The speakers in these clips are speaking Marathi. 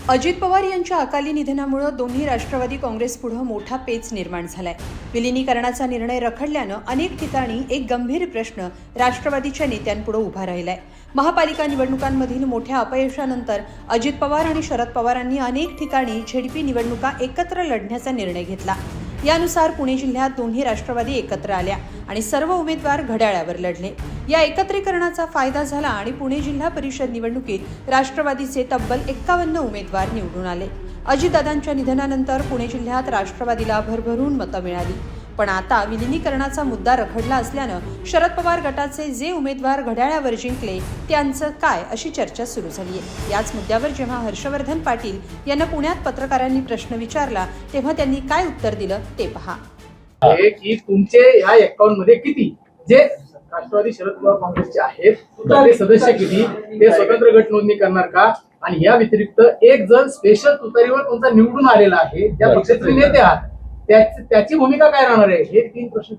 अजित पवार यांच्या अकाली निधनामुळे दोन्ही राष्ट्रवादी काँग्रेस पुढे मोठा पेच निर्माण झालाय। विलिनीकरणाचा निर्णय रखडल्यानं अनेक ठिकाणी एक गंभीर प्रश्न राष्ट्रवादीच्या नेत्यांपुढे उभा राहिलाय। महापालिका निवडणुकांमधील मोठ्या अपयशानंतर अजित पवार आणि शरद पवारांनी अनेक ठिकाणी झेडपी निवडणुका एकत्र लढण्याचा निर्णय घेतला। यानुसार पुणे जिल्ह्यात दोन्ही राष्ट्रवादी एकत्र आल्या आणि सर्व उमेदवार घड्याळावर लढले। या एकत्रीकरणाचा फायदा झाला आणि पुणे जिल्हा परिषद निवडणुकीत राष्ट्रवादीचे तब्बल 51 उमेदवार निवडून आले। अजितदादांच्या निधनानंतर पुणे जिल्ह्यात राष्ट्रवादीला भरभरून मतं मिळाली। पण आता विलिनीकरणाचा मुद्दा रखडला असल्यानं शरद पवार गटाचे जे उमेदवार घड्याळावर जिंकले त्यांचं काय अशी चर्चा सुरू झाली आहे। याच मुद्द्यावर जेव्हा हर्षवर्धन पाटील यांना पुण्यात पत्रकारांनी प्रश्न विचारला तेव्हा त्यांनी काय उत्तर दिलं ते पहा। की तुमचे या अकाउंट मध्ये किती जे राष्ट्रवादी शरद पवार काँग्रेसचे आहेत ते सदस्य किती, ते स्वतंत्र गट नोंदणी करणार का, आणि या व्यतिरिक्त एक जण स्पेशल तुतारीवर तुमचा निवडून आलेला आहे त्या पक्षाचे नेते आहात, त्याची भूमिका काय राहणार आहे, हे 3 प्रश्न।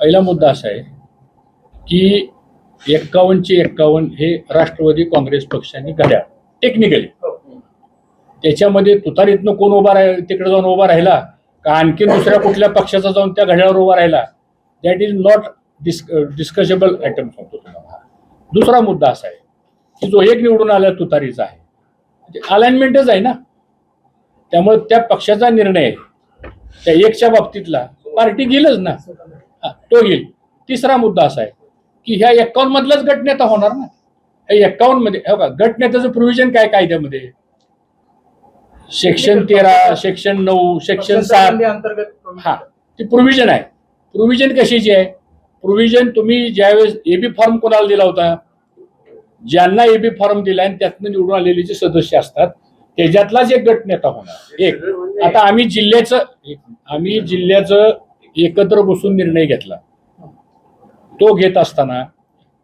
पहिला मुद्दा असा आहे की 51 हे राष्ट्रवादी काँग्रेस पक्षाने घड्याळ टेक्निकली त्याच्यामध्ये तुतारीतनं कोण उभा तिकडे जाऊन उभा राहिला का आणखी दुसऱ्या कुठल्या पक्षाचा जाऊन त्या घड्याळावर उभा राहिला, दॅट इज नॉट डिस्कसेबल आयटम सांगतो तुम्हाला। दुसरा मुद्दा असा आहे की जो एक निवडून आला तुतारीचा आहे अलाइनमेंटच आहे ना, त्यामुळे त्या पक्षाचा निर्णय त्या एकच्या बाबतीतला पार्टी घेईलच ना, तो घेईल। तिसरा मुद्दा असा आहे की ह्या 51 मधलाच गटनेता होणार ना। ह्या 51 मध्ये गटनेत्याचं प्रोव्हिजन काय कायद्यामध्ये, सेक्शन 13, सेक्शन 9, सेक्शन 7 हा ती प्रोव्हिजन आहे। प्रोव्हिजन कशाची आहे? प्रोव्हिजन तुम्ही ज्यावेळेस एबी फॉर्म कोणाला दिला होता, ज्यांना एबी फॉर्म दिला आणि त्यातनं निवडून आलेले जे सदस्य असतात त्याच्यातलाच एक गटनेता होणार एक। आता आम्ही जिल्ह्याचं एकत्र बसून निर्णय घेतला। तो घेत असताना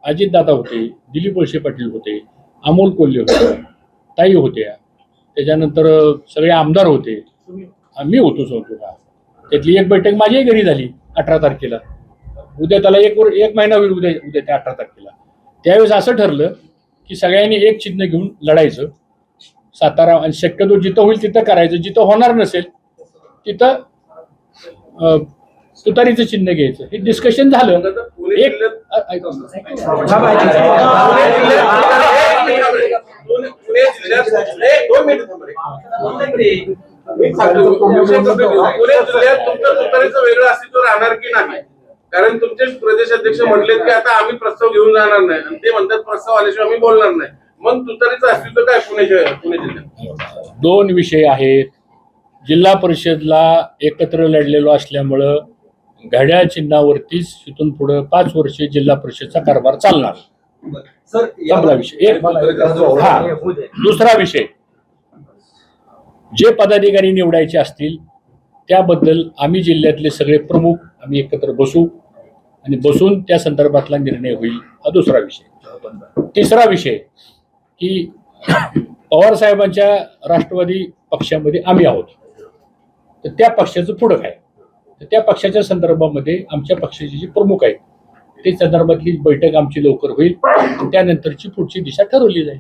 अजितदादा होते, दिलीप वळसे पाटील होते, अमोल कोल्हे होते, ताई होत्या, त्याच्यानंतर सगळे आमदार होते, आम्ही होतो सगळं। त्यातली एक बैठक माझ्याही घरी झाली 18 तारखेला। उद्या त्याला एक महिना होईल, उद्या त्या 18 तारखेला। त्यावेळेस असं ठरलं की सगळ्यांनी एक चिन्ह घेऊन लढायचं सातारा, आणि शक्यतो जिथं होईल तिथं करायचं, जिथं होणार नसेल तिथं तुतारीचं चिन्ह घ्यायचं। हे डिस्कशन झालं। वेगळं अस्तित्व राहणार की नाही, कारण तुमचे प्रदेश अध्यक्ष म्हटलेत की आता आम्ही प्रस्ताव घेऊन जाणार नाही, आणि ते म्हणतात प्रस्ताव आल्याशिवाय आम्ही बोलणार नाही। मग तुतारीचं अस्तित्व काय पुणे जिल्ह्यात? 2 विषय आहेत। जिल्हा परिषदला एकत्र लढलेलो असल्यामुळं घड्याळ चिन्हावरतीच इथून पुढे 5 वर्ष जिल्हा परिषदचा कारभार चालणार। पहिला विषय दुसरा विषय, जे पदाधिकारी निवडायचे असतील त्याबद्दल आम्ही जिल्ह्यातले सगळे प्रमुख आम्ही एकत्र बसू आणि बसून त्या संदर्भातला निर्णय होईल, हा दुसरा विषय। तिसरा विषय की पवार साहेबांच्या राष्ट्रवादी पक्षामध्ये आम्ही आहोत, तर त्या पक्षाचं पुढं काय, तर त्या पक्षाच्या संदर्भामध्ये आमच्या पक्षाचे जे प्रमुख आहेत ते संदर्भातली बैठक आमची लवकर होईल, त्यानंतरची पुढची दिशा ठरवली जाईल।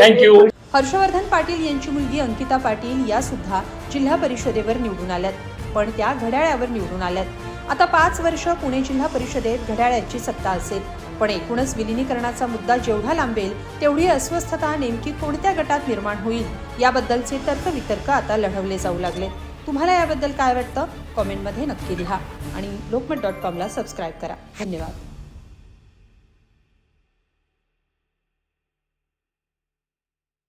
थँक्यू। हर्षवर्धन पाटील यांची मुलगी अंकिता पाटील या सुद्धा जिल्हा परिषदेवर निवडून आल्यात, पण त्या घड्याळावर निवडून आल्यात। आता 5 वर्ष पुणे जिल्हा परिषदेत घड्याळाची सत्ता असेल, पण एकूणच विलिनीकरणाचा मुद्दा जेवढा लांबेल तेवढी अस्वस्थता नेमकी कोणत्या गटात निर्माण होईल याबद्दलचे तर्कवितर्क आता लढवले जाऊ लागले। तुम्हाला याबद्दल काय वाटतं? कॉमेंटमध्ये नक्की लिहा आणि lokmat.com ला सबस्क्राईब करा। धन्यवाद।